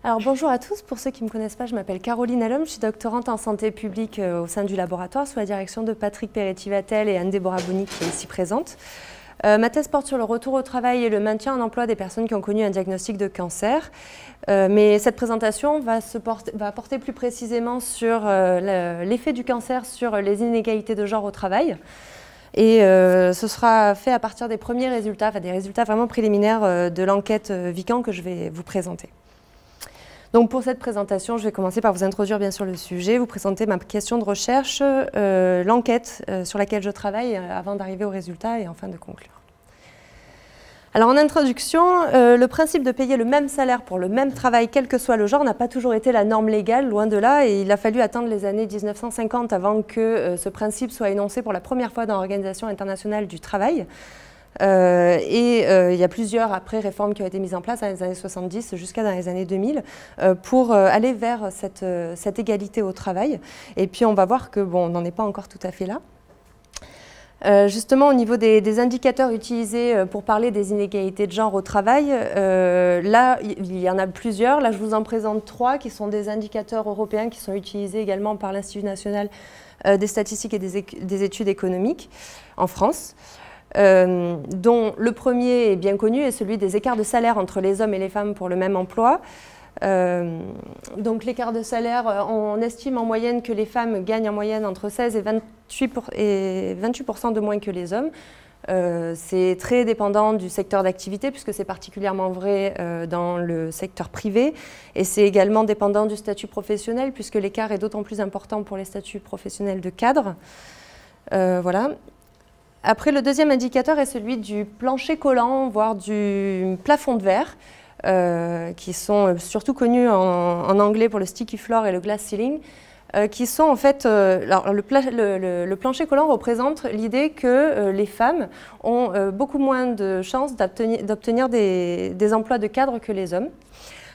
Alors bonjour à tous, pour ceux qui ne me connaissent pas, je m'appelle Caroline Allum, je suis doctorante en santé publique au sein du laboratoire sous la direction de Patrick Peretti-Vatel et Anne-Déborah Boni qui est ici présente. Ma thèse porte sur le retour au travail et le maintien en emploi des personnes qui ont connu un diagnostic de cancer. Mais cette présentation va porter plus précisément sur l'effet du cancer sur les inégalités de genre au travail. Et ce sera fait à partir des premiers résultats, enfin des résultats vraiment préliminaires de l'enquête Vican que je vais vous présenter. Donc pour cette présentation, je vais commencer par vous introduire bien sûr le sujet, vous présenter ma question de recherche, l'enquête sur laquelle je travaille avant d'arriver aux résultats et enfin de conclure. Alors en introduction, le principe de payer le même salaire pour le même travail, quel que soit le genre, n'a pas toujours été la norme légale, loin de là, et il a fallu attendre les années 1950 avant que ce principe soit énoncé pour la première fois dans l'Organisation internationale du travail. Il y a plusieurs réformes qui ont été mises en place dans les années 70 jusqu'à dans les années 2000 pour aller vers cette égalité au travail. Et puis on va voir que bon, on n'en est pas encore tout à fait là. Justement, au niveau des indicateurs utilisés pour parler des inégalités de genre au travail, là, il y en a plusieurs. Là, je vous en présente trois qui sont des indicateurs européens qui sont utilisés également par l'Institut national des statistiques et des études économiques en France. Dont le premier est bien connu est celui des écarts de salaire entre les hommes et les femmes pour le même emploi. Donc l'écart de salaire, on estime en moyenne que les femmes gagnent en moyenne entre 16 et 28% de moins que les hommes. C'est très dépendant du secteur d'activité puisque c'est particulièrement vrai dans le secteur privé et c'est également dépendant du statut professionnel puisque l'écart est d'autant plus important pour les statuts professionnels de cadre. Voilà. Après, le deuxième indicateur est celui du plancher collant, voire du plafond de verre, qui sont surtout connus en anglais pour le sticky floor et le glass ceiling, qui sont en fait, alors le plancher collant représente l'idée que les femmes ont beaucoup moins de chances d'obtenir des emplois de cadre que les hommes.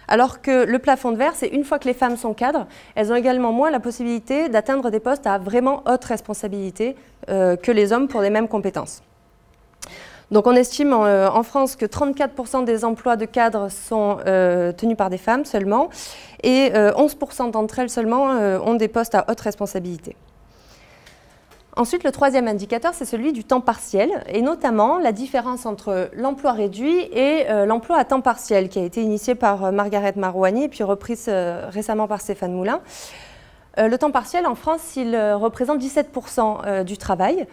Alors que le plafond de verre, c'est une fois que les femmes sont cadres, elles ont également moins la possibilité d'atteindre des postes à vraiment haute responsabilité que les hommes pour les mêmes compétences. Donc on estime en France que 34% des emplois de cadres sont tenus par des femmes seulement et 11% d'entre elles seulement ont des postes à haute responsabilité. Ensuite, le troisième indicateur, c'est celui du temps partiel, et notamment la différence entre l'emploi réduit et l'emploi à temps partiel, qui a été initié par Margaret Marouani et puis reprise récemment par Stéphane Moulin. Le temps partiel, en France, il représente 17% du travail,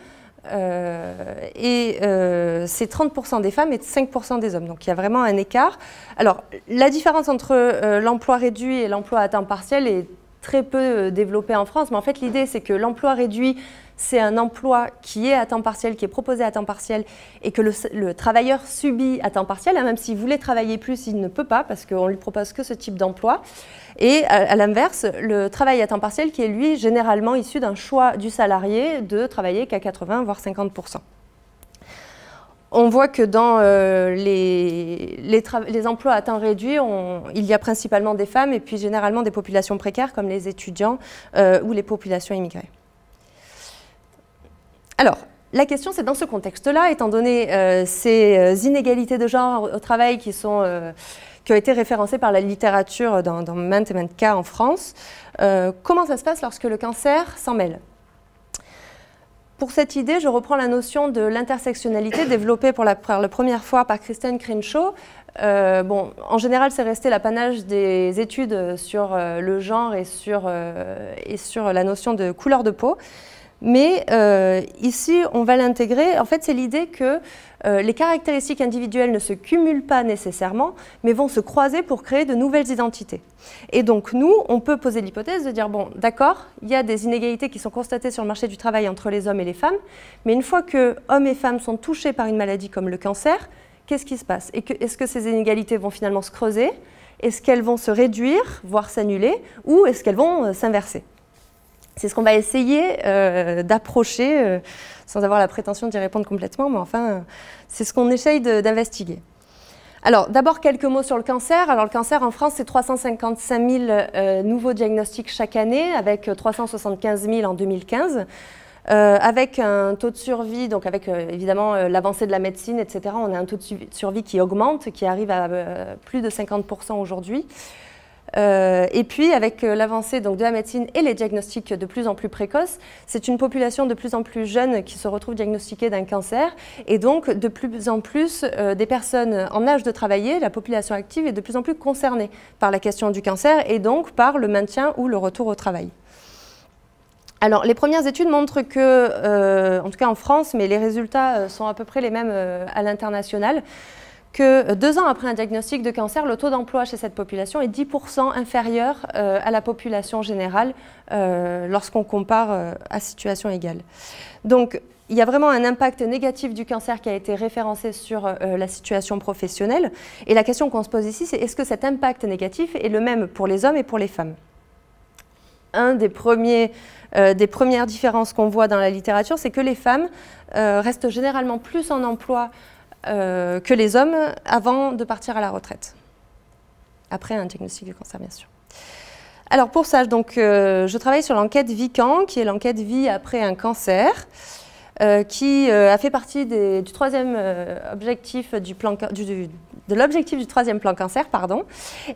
et c'est 30% des femmes et 5% des hommes. Donc il y a vraiment un écart. Alors, la différence entre l'emploi réduit et l'emploi à temps partiel est très peu développée en France, mais en fait, l'idée, c'est que l'emploi réduit, c'est un emploi qui est à temps partiel, qui est proposé à temps partiel et que le travailleur subit à temps partiel, même s'il voulait travailler plus, il ne peut pas parce qu'on ne lui propose que ce type d'emploi. Et à l'inverse, le travail à temps partiel qui est lui généralement issu d'un choix du salarié de travailler qu'à 80 voire 50%. On voit que dans les emplois à temps réduit, il y a principalement des femmes et puis généralement des populations précaires comme les étudiants ou les populations immigrées. Alors, la question, c'est dans ce contexte-là, étant donné ces inégalités de genre au travail qui ont été référencées par la littérature dans maintes et maintes cas en France, comment ça se passe lorsque le cancer s'en mêle? Pour cette idée, je reprends la notion de l'intersectionnalité développée pour la première fois par Kristen Crenshaw. En général, c'est resté l'apanage des études sur le genre et sur la notion de couleur de peau. Mais ici, on va l'intégrer. En fait, c'est l'idée que les caractéristiques individuelles ne se cumulent pas nécessairement, mais vont se croiser pour créer de nouvelles identités. Et donc, nous, on peut poser l'hypothèse de dire, bon, d'accord, il y a des inégalités qui sont constatées sur le marché du travail entre les hommes et les femmes, mais une fois que hommes et femmes sont touchés par une maladie comme le cancer, qu'est-ce qui se passe? Est-ce que ces inégalités vont finalement se creuser? Est-ce qu'elles vont se réduire, voire s'annuler, ou est-ce qu'elles vont s'inverser? C'est ce qu'on va essayer d'approcher, sans avoir la prétention d'y répondre complètement, mais enfin, c'est ce qu'on essaye d'investiguer. Alors, d'abord, quelques mots sur le cancer. Alors, le cancer en France, c'est 355 000 nouveaux diagnostics chaque année, avec 375 000 en 2015. Avec un taux de survie, donc avec évidemment l'avancée de la médecine, etc., on a un taux de survie qui augmente, qui arrive à plus de 50% aujourd'hui. Et puis, avec l'avancée de la médecine et les diagnostics de plus en plus précoces, c'est une population de plus en plus jeune qui se retrouve diagnostiquée d'un cancer. Et donc, de plus en plus, des personnes en âge de travailler, la population active est de plus en plus concernée par la question du cancer et donc par le maintien ou le retour au travail. Alors, les premières études montrent que, en tout cas en France, mais les résultats sont à peu près les mêmes à l'international, que 2 ans après un diagnostic de cancer, le taux d'emploi chez cette population est 10% inférieur à la population générale lorsqu'on compare à situation égale. Donc, il y a vraiment un impact négatif du cancer qui a été référencé sur la situation professionnelle. Et la question qu'on se pose ici, c'est est-ce que cet impact négatif est le même pour les hommes et pour les femmes? Un des premières différences qu'on voit dans la littérature, c'est que les femmes restent généralement plus en emploi que les hommes avant de partir à la retraite, après un diagnostic du cancer bien sûr. Alors pour ça, je travaille sur l'enquête VICAN, qui est l'enquête Vie après un cancer, qui a fait partie du troisième objectif de l'objectif du troisième plan cancer,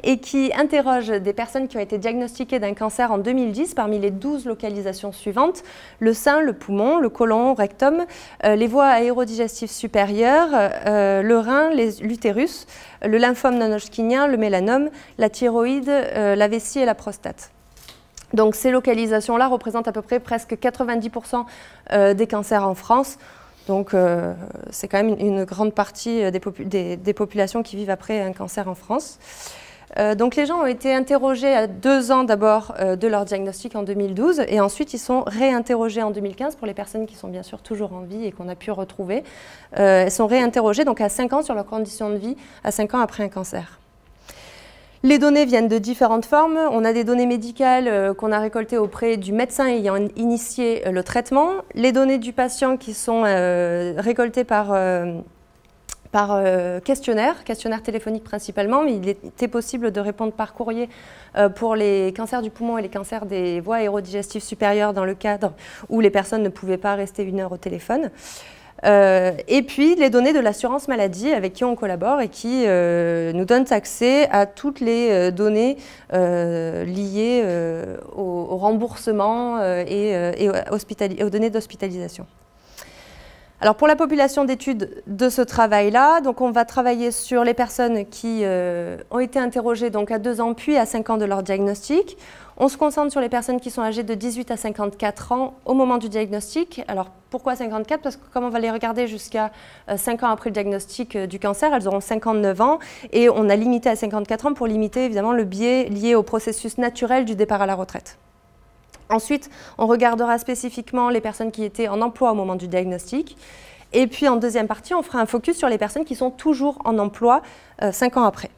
et qui interroge des personnes qui ont été diagnostiquées d'un cancer en 2010 parmi les 12 localisations suivantes: le sein, le poumon, le côlon, rectum, les voies aérodigestives supérieures, le rein, l'utérus, le lymphome non-hodgkinien, le mélanome, la thyroïde, la vessie et la prostate. Donc ces localisations-là représentent à peu près presque 90% des cancers en France. Donc c'est quand même une grande partie des populations qui vivent après un cancer en France. Donc les gens ont été interrogés à 2 ans d'abord de leur diagnostic en 2012 et ensuite ils sont réinterrogés en 2015 pour les personnes qui sont bien sûr toujours en vie et qu'on a pu retrouver. Elles sont réinterrogées donc à 5 ans sur leurs conditions de vie, à 5 ans après un cancer. Les données viennent de différentes formes. On a des données médicales qu'on a récoltées auprès du médecin ayant initié le traitement, les données du patient qui sont récoltées par questionnaire téléphonique principalement, mais il était possible de répondre par courrier pour les cancers du poumon et les cancers des voies aérodigestives supérieures dans le cadre où les personnes ne pouvaient pas rester 1 heure au téléphone. Et puis les données de l'assurance maladie avec qui on collabore et qui nous donnent accès à toutes les données liées au remboursement et aux données d'hospitalisation. Alors pour la population d'études de ce travail-là, donc on va travailler sur les personnes qui ont été interrogées donc à 2 ans puis à 5 ans de leur diagnostic. On se concentre sur les personnes qui sont âgées de 18 à 54 ans au moment du diagnostic. Alors pourquoi 54? Parce que comme on va les regarder jusqu'à 5 ans après le diagnostic du cancer, elles auront 59 ans et on a limité à 54 ans pour limiter évidemment le biais lié au processus naturel du départ à la retraite. Ensuite, on regardera spécifiquement les personnes qui étaient en emploi au moment du diagnostic. Et puis en deuxième partie, on fera un focus sur les personnes qui sont toujours en emploi 5 ans après.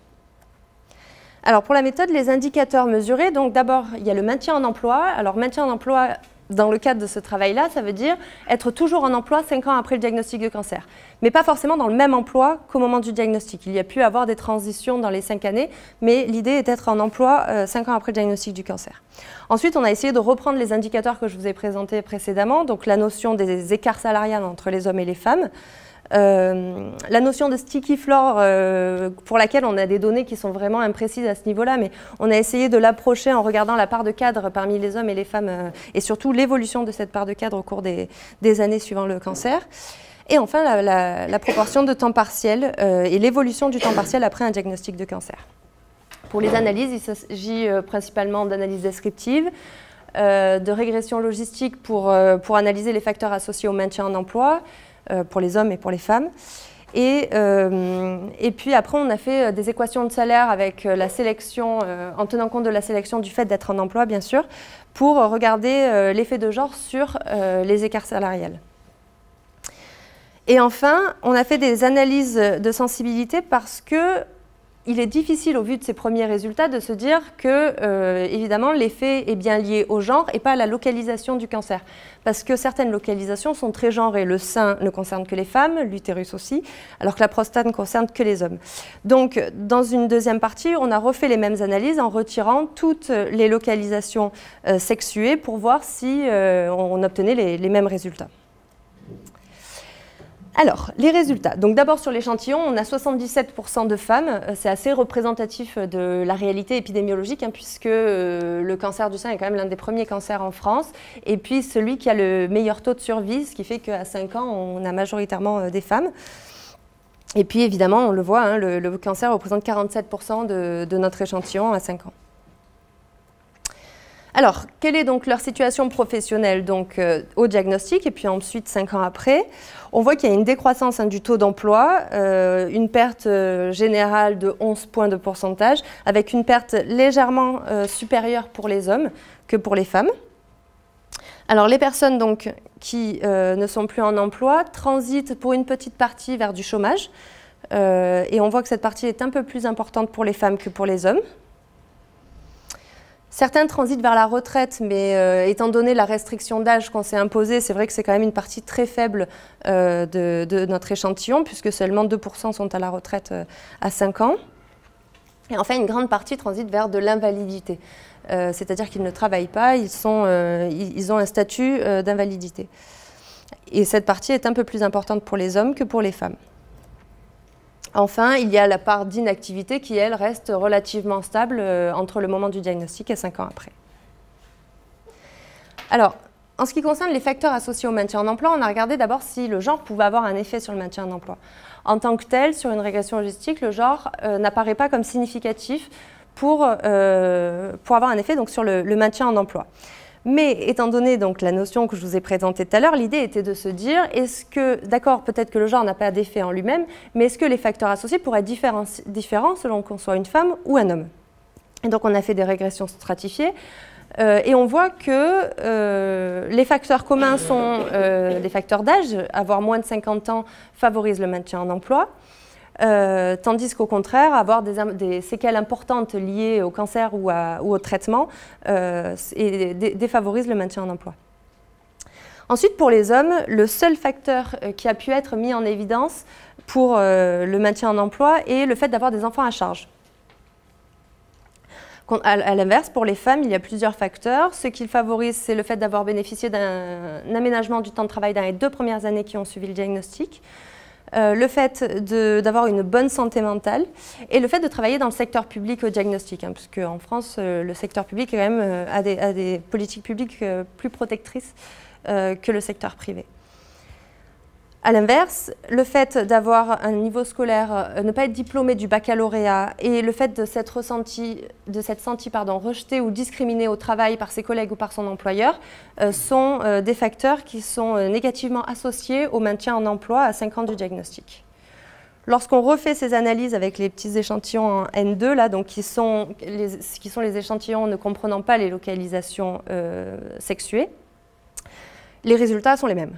Alors pour la méthode, les indicateurs mesurés, donc d'abord il y a le maintien en emploi. Alors maintien en emploi dans le cadre de ce travail-là, ça veut dire être toujours en emploi 5 ans après le diagnostic de cancer. Mais pas forcément dans le même emploi qu'au moment du diagnostic. Il y a pu avoir des transitions dans les 5 années, mais l'idée est d'être en emploi 5 ans après le diagnostic du cancer. Ensuite, on a essayé de reprendre les indicateurs que je vous ai présentés précédemment, donc la notion des écarts salariales entre les hommes et les femmes, la notion de sticky floor pour laquelle on a des données qui sont vraiment imprécises à ce niveau-là, mais on a essayé de l'approcher en regardant la part de cadre parmi les hommes et les femmes et surtout l'évolution de cette part de cadre au cours des années suivant le cancer. Et enfin, la proportion de temps partiel et l'évolution du temps partiel après un diagnostic de cancer. Pour les analyses, il s'agit principalement d'analyses descriptives, de régression logistique pour analyser les facteurs associés au maintien en emploi, pour les hommes et pour les femmes. Et puis après, on a fait des équations de salaire avec la sélection, en tenant compte de la sélection du fait d'être en emploi, bien sûr, pour regarder l'effet de genre sur les écarts salariales. Et enfin, on a fait des analyses de sensibilité parce que il est difficile, au vu de ces premiers résultats, de se dire que, évidemment, l'effet est bien lié au genre et pas à la localisation du cancer. Parce que certaines localisations sont très genrées. Le sein ne concerne que les femmes, l'utérus aussi, alors que la prostate ne concerne que les hommes. Donc, dans une deuxième partie, on a refait les mêmes analyses en retirant toutes les localisations sexuées pour voir si on obtenait les mêmes résultats. Alors, les résultats. Donc d'abord sur l'échantillon, on a 77% de femmes. C'est assez représentatif de la réalité épidémiologique, hein, puisque le cancer du sein est quand même l'un des premiers cancers en France. Et puis celui qui a le meilleur taux de survie, ce qui fait qu'à 5 ans, on a majoritairement des femmes. Et puis évidemment, on le voit, hein, le cancer représente 47% de notre échantillon à 5 ans. Alors, quelle est donc leur situation professionnelle donc, au diagnostic et puis ensuite 5 ans après? On voit qu'il y a une décroissance, hein, du taux d'emploi, une perte générale de 11 points de pourcentage, avec une perte légèrement supérieure pour les hommes que pour les femmes. Alors, les personnes donc, qui ne sont plus en emploi transitent pour une petite partie vers du chômage, et on voit que cette partie est un peu plus importante pour les femmes que pour les hommes. Certains transitent vers la retraite, mais étant donné la restriction d'âge qu'on s'est imposée, c'est vrai que c'est quand même une partie très faible de notre échantillon, puisque seulement 2% sont à la retraite à 5 ans. Et enfin, une grande partie transite vers de l'invalidité, c'est-à-dire qu'ils ne travaillent pas, ils ont un statut d'invalidité. Et cette partie est un peu plus importante pour les hommes que pour les femmes. Enfin, il y a la part d'inactivité qui, elle, reste relativement stable entre le moment du diagnostic et 5 ans après. Alors, en ce qui concerne les facteurs associés au maintien en emploi, on a regardé d'abord si le genre pouvait avoir un effet sur le maintien en emploi. En tant que tel, sur une régression logistique, le genre n'apparaît pas comme significatif pour avoir un effet donc, sur le maintien en emploi. Mais étant donné donc, la notion que je vous ai présentée tout à l'heure, l'idée était de se dire, est-ce que, d'accord, peut-être que le genre n'a pas d'effet en lui-même, mais est-ce que les facteurs associés pourraient être différents selon qu'on soit une femme ou un homme? Et donc on a fait des régressions stratifiées, et on voit que les facteurs communs sont des facteurs d'âge, avoir moins de 50 ans favorise le maintien en emploi, tandis qu'au contraire, avoir des séquelles importantes liées au cancer ou au traitement défavorise le maintien en emploi. Ensuite, pour les hommes, le seul facteur qui a pu être mis en évidence pour le maintien en emploi est le fait d'avoir des enfants à charge. À l'inverse, pour les femmes, il y a plusieurs facteurs. Ce qu'ils favorisent, c'est le fait d'avoir bénéficié d'un aménagement du temps de travail dans les 2 premières années qui ont suivi le diagnostic. Le fait d'avoir une bonne santé mentale et le fait de travailler dans le secteur public au diagnostic, hein, puisque en France, le secteur public a des politiques publiques plus protectrices que le secteur privé. A l'inverse, le fait d'avoir un niveau scolaire, ne pas être diplômé du baccalauréat et le fait de s'être senti rejeté ou discriminé au travail par ses collègues ou par son employeur sont des facteurs qui sont négativement associés au maintien en emploi à 5 ans du diagnostic. Lorsqu'on refait ces analyses avec les petits échantillons en N2, là, donc qui sont les échantillons ne comprenant pas les localisations sexuées, les résultats sont les mêmes.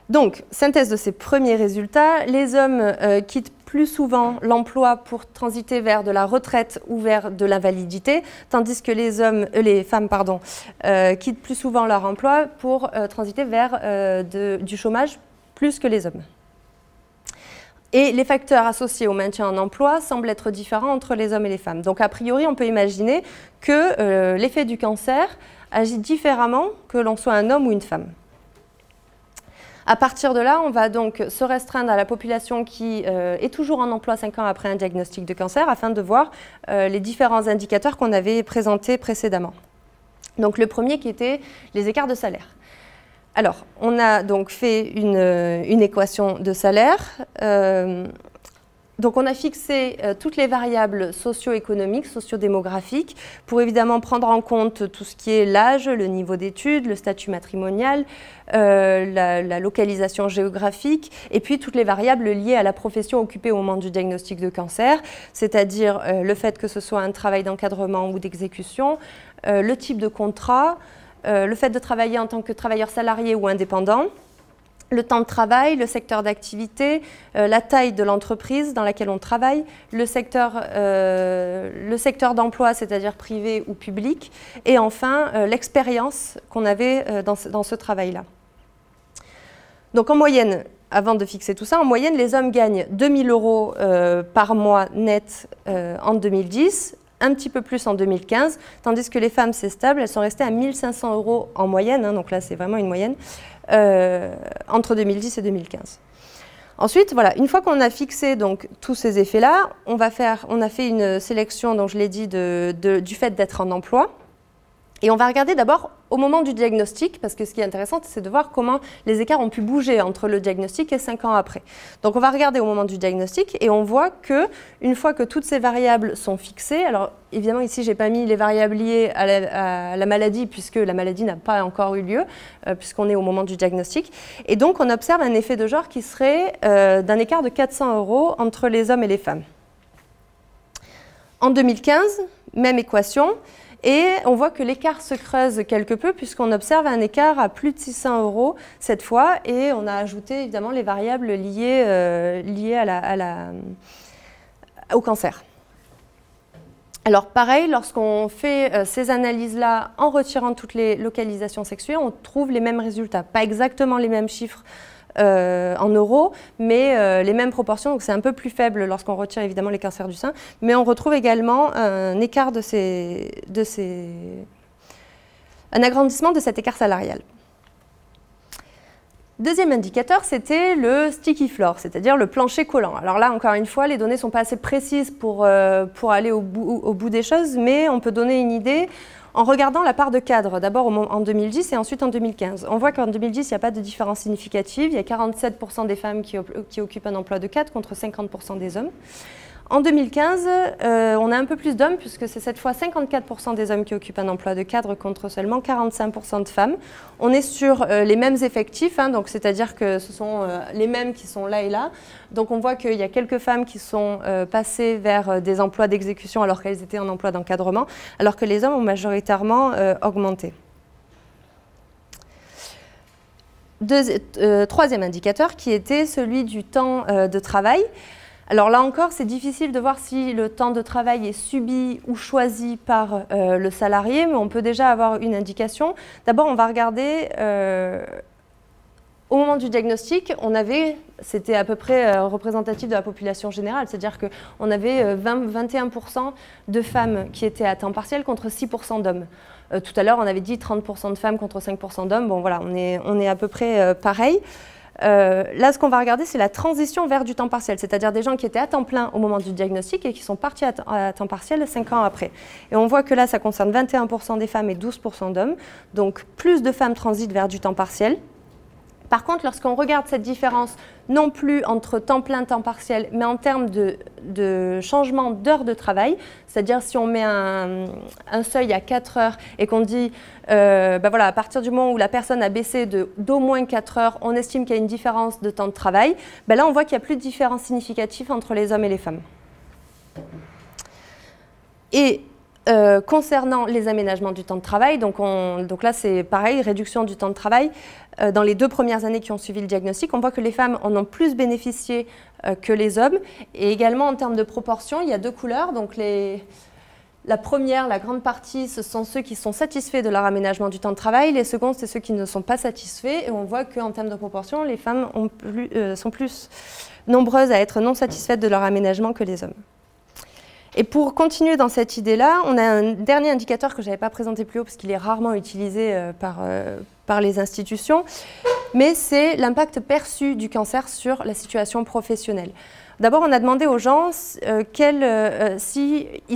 Donc, synthèse de ces premiers résultats, les hommes quittent plus souvent l'emploi pour transiter vers de la retraite ou vers de l'invalidité, tandis que les femmes quittent plus souvent leur emploi pour transiter vers du chômage plus que les hommes. Et les facteurs associés au maintien en emploi semblent être différents entre les hommes et les femmes. Donc, a priori, on peut imaginer que l'effet du cancer agit différemment que l'on soit un homme ou une femme. À partir de là, on va donc se restreindre à la population qui est toujours en emploi 5 ans après un diagnostic de cancer afin de voir les différents indicateurs qu'on avait présentés précédemment. Donc le premier qui était les écarts de salaire. Alors, on a donc fait une équation de salaire. Donc on a fixé toutes les variables socio-économiques, socio-démographiques, pour évidemment prendre en compte tout ce qui est l'âge, le niveau d'études, le statut matrimonial, la localisation géographique, et puis toutes les variables liées à la profession occupée au moment du diagnostic de cancer, c'est-à-dire le fait que ce soit un travail d'encadrement ou d'exécution, le type de contrat, le fait de travailler en tant que travailleur salarié ou indépendant, le temps de travail, le secteur d'activité, la taille de l'entreprise dans laquelle on travaille, le secteur d'emploi, c'est-à-dire privé ou public, et enfin l'expérience qu'on avait dans ce travail-là. Donc en moyenne, avant de fixer tout ça, en moyenne, les hommes gagnent 2 000 € par mois net en 2010, un petit peu plus en 2015, tandis que les femmes, c'est stable, elles sont restées à 1 500 € en moyenne, hein, donc là c'est vraiment une moyenne, entre 2010 et 2015. Ensuite, voilà, une fois qu'on a fixé donc, tous ces effets-là, on a fait une sélection, donc je l'ai dit, du fait d'être en emploi. Et on va regarder d'abord au moment du diagnostic, parce que ce qui est intéressant, c'est de voir comment les écarts ont pu bouger entre le diagnostic et 5 ans après. Donc on va regarder au moment du diagnostic et on voit qu'une fois que toutes ces variables sont fixées, alors évidemment ici je n'ai pas mis les variables liées à la maladie, puisque la maladie n'a pas encore eu lieu, puisqu'on est au moment du diagnostic. Et donc on observe un effet de genre qui serait d'un écart de 400 € entre les hommes et les femmes. En 2015, même équation. Et on voit que l'écart se creuse quelque peu puisqu'on observe un écart à plus de 600 € cette fois et on a ajouté évidemment les variables liées au cancer. Alors pareil, lorsqu'on fait ces analyses-là en retirant toutes les localisations sexuées, on trouve les mêmes résultats. Pas exactement les mêmes chiffres en euros, mais les mêmes proportions, donc c'est un peu plus faible lorsqu'on retire évidemment les cancers du sein, mais on retrouve également un écart un agrandissement de cet écart salarial. Deuxième indicateur, c'était le sticky floor, c'est-à-dire le plancher collant. Alors là, encore une fois, les données ne sont pas assez précises pour aller au bout des choses, mais on peut donner une idée en regardant la part de cadres, d'abord en 2010 et ensuite en 2015. On voit qu'en 2010, il n'y a pas de différence significative. Il y a 47% des femmes qui occupent un emploi de cadre contre 50% des hommes. En 2015, on a un peu plus d'hommes puisque c'est cette fois 54% des hommes qui occupent un emploi de cadre contre seulement 45% de femmes. On est sur les mêmes effectifs, hein, donc c'est-à-dire que ce sont les mêmes qui sont là et là. Donc on voit qu'il y a quelques femmes qui sont passées vers des emplois d'exécution alors qu'elles étaient en emploi d'encadrement, alors que les hommes ont majoritairement augmenté. Troisième indicateur qui était celui du temps de travail. Alors là encore, c'est difficile de voir si le temps de travail est subi ou choisi par le salarié, mais on peut déjà avoir une indication. D'abord, on va regarder, au moment du diagnostic, c'était à peu près représentatif de la population générale, c'est-à-dire qu'on avait 21% de femmes qui étaient à temps partiel contre 6% d'hommes. Tout à l'heure, on avait dit 30% de femmes contre 5% d'hommes. Bon voilà, on est à peu près pareil. Là, ce qu'on va regarder, c'est la transition vers du temps partiel, c'est-à-dire des gens qui étaient à temps plein au moment du diagnostic et qui sont partis à temps partiel 5 ans après. Et on voit que là, ça concerne 21% des femmes et 12% d'hommes, donc plus de femmes transitent vers du temps partiel. Par contre, lorsqu'on regarde cette différence, non plus entre temps plein et temps partiel, mais en termes de changement d'heures de travail, c'est-à-dire si on met un seuil à 4 heures et qu'on dit, voilà, à partir du moment où la personne a baissé d'au moins 4 heures, on estime qu'il y a une différence de temps de travail, là on voit qu'il n'y a plus de différence significative entre les hommes et les femmes. Et concernant les aménagements du temps de travail, donc là c'est pareil, réduction du temps de travail. Dans les 2 premières années qui ont suivi le diagnostic, on voit que les femmes en ont plus bénéficié que les hommes. Et également en termes de proportion, il y a 2 couleurs. Donc la première, la grande partie, ce sont ceux qui sont satisfaits de leur aménagement du temps de travail. Les secondes, c'est ceux qui ne sont pas satisfaits. Et on voit qu'en termes de proportion, les femmes sont plus nombreuses à être non satisfaites de leur aménagement que les hommes. Et pour continuer dans cette idée-là, on a un dernier indicateur que je n'avais pas présenté plus haut parce qu'il est rarement utilisé par les institutions, mais c'est l'impact perçu du cancer sur la situation professionnelle. D'abord, on a demandé aux gens s'ils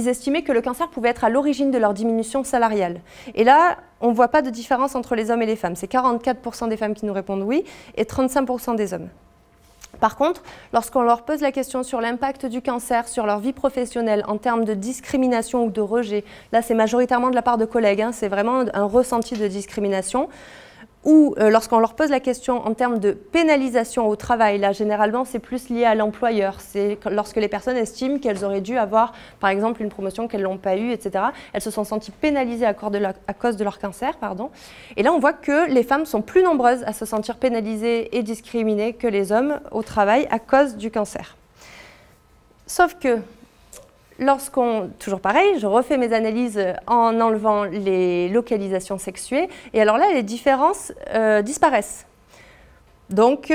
estimaient que le cancer pouvait être à l'origine de leur diminution salariale. Et là, on ne voit pas de différence entre les hommes et les femmes. C'est 44% des femmes qui nous répondent oui et 35% des hommes. Par contre, lorsqu'on leur pose la question sur l'impact du cancer sur leur vie professionnelle en termes de discrimination ou de rejet, là c'est majoritairement de la part de collègues, hein, c'est vraiment un ressenti de discrimination, ou lorsqu'on leur pose la question en termes de pénalisation au travail, là généralement c'est plus lié à l'employeur, c'est lorsque les personnes estiment qu'elles auraient dû avoir par exemple une promotion qu'elles n'ont pas eue, etc. Elles se sont senties pénalisées à cause de leur cancer, pardon. Et là on voit que les femmes sont plus nombreuses à se sentir pénalisées et discriminées que les hommes au travail à cause du cancer. Sauf que toujours pareil, je refais mes analyses en enlevant les localisations sexuées, et alors là, les différences disparaissent. Donc,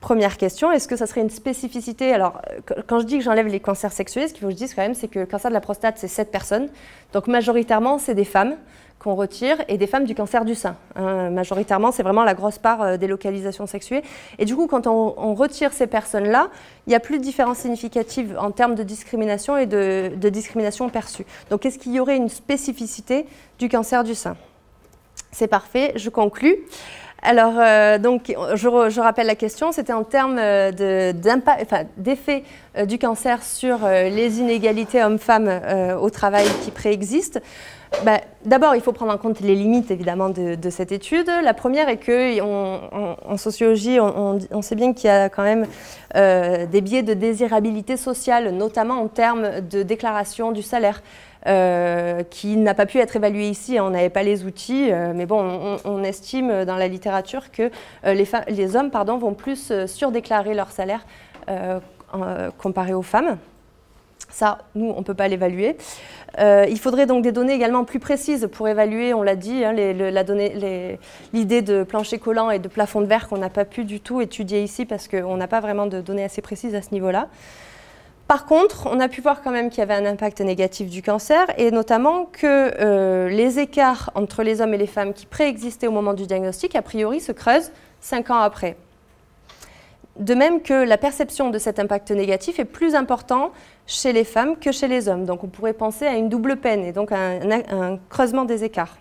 Première question, est-ce que ça serait une spécificité? Alors, quand je dis que j'enlève les cancers sexués, ce qu'il faut que je dise quand même, c'est que le cancer de la prostate, c'est 7 personnes. Donc, majoritairement, c'est des femmes qu'on retire et des femmes du cancer du sein. Majoritairement, c'est vraiment la grosse part des localisations sexuées. Et du coup, quand on retire ces personnes-là, il n'y a plus de différence significative en termes de discrimination et de discrimination perçue. Donc, est-ce qu'il y aurait une spécificité du cancer du sein? C'est parfait, je conclus. Alors, donc, je rappelle la question, c'était en termes d'effet du cancer sur les inégalités hommes-femmes au travail qui préexistent. D'abord, il faut prendre en compte les limites, évidemment, de cette étude. La première est qu'en sociologie, on sait bien qu'il y a quand même des biais de désirabilité sociale, notamment en termes de déclaration du salaire. Qui n'a pas pu être évalué ici, on n'avait pas les outils, mais bon, on estime dans la littérature que les hommes vont plus surdéclarer leur salaire comparé aux femmes. Ça, nous, on ne peut pas l'évaluer. Il faudrait donc des données également plus précises pour évaluer, on l'a dit, hein, l'idée de plancher collant et de plafond de verre qu'on n'a pas pu du tout étudier ici parce qu'on n'a pas vraiment de données assez précises à ce niveau-là. Par contre, on a pu voir quand même qu'il y avait un impact négatif du cancer et notamment que les écarts entre les hommes et les femmes qui préexistaient au moment du diagnostic, a priori, se creusent 5 ans après. De même que la perception de cet impact négatif est plus important chez les femmes que chez les hommes. Donc on pourrait penser à une double peine et donc à un creusement des écarts.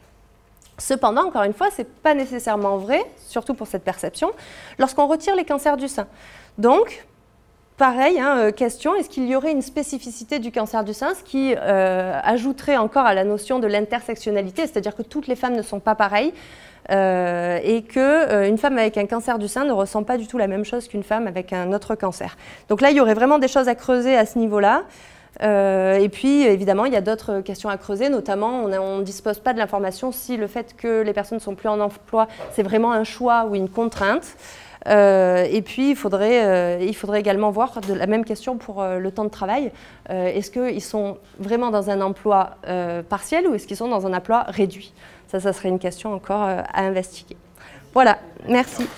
Cependant, encore une fois, ce n'est pas nécessairement vrai, surtout pour cette perception, lorsqu'on retire les cancers du sein. Donc, pareil, hein, question, est-ce qu'il y aurait une spécificité du cancer du sein, ce qui ajouterait encore à la notion de l'intersectionnalité, c'est-à-dire que toutes les femmes ne sont pas pareilles et qu'une femme avec un cancer du sein ne ressent pas du tout la même chose qu'une femme avec un autre cancer. Donc là, il y aurait vraiment des choses à creuser à ce niveau-là. Et puis, évidemment, il y a d'autres questions à creuser, notamment, on ne dispose pas de l'information si le fait que les personnes ne sont plus en emploi, c'est vraiment un choix ou une contrainte. Et puis, il faudrait également voir de la même question pour le temps de travail. Est-ce qu'ils sont vraiment dans un emploi partiel ou est-ce qu'ils sont dans un emploi réduit? Ça serait une question encore à investiguer. Voilà, merci.